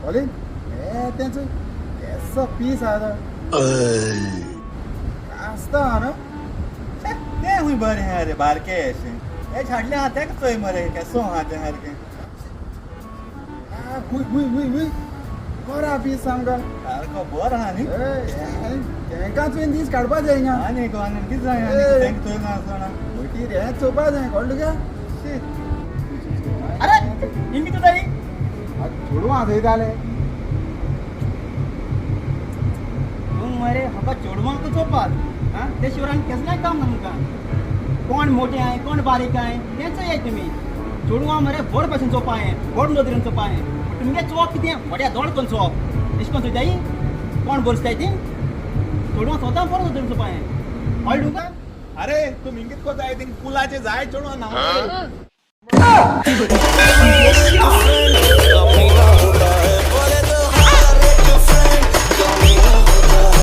Colin हे त्यांचं केसं पीस आता आसता ना ते हुई बरे हैं रे बारके ऐसे ये झाडले हाथ है कि तोय मरे कैसो हाथ है हर के हुई हुई हुई हुई बरा पीस सांगा तार को बोर हानी तेंका तुवें दीस काडपा जाय हिंगा आनी को आनी किस जाय ए. आनी थैंक तोय ना सोना मोठी रे चोपा जाय कळलं का अरे इंगी तो ताई छोडू हात जाले मग मरे हका चोडवांक चोपात हां ते शिवरान कसलं काम नमका कोण मोठे आहे कोण बारीक आहे तेच आहे तुम्ही चोडवां मरे बोड पासून चोपा आहे बोड नदरेन चोपा आहे तुमगे चोप कितें व्हड्या दोड कोण चोप एश कोण तुझ्याई कोण बोलताय ती चोडवां स्वता बोड नदरेन चोपा आहे ऑल डुका अरे तू मिंगीत को जाय थिंग पुलाचे जाय चोडवा ना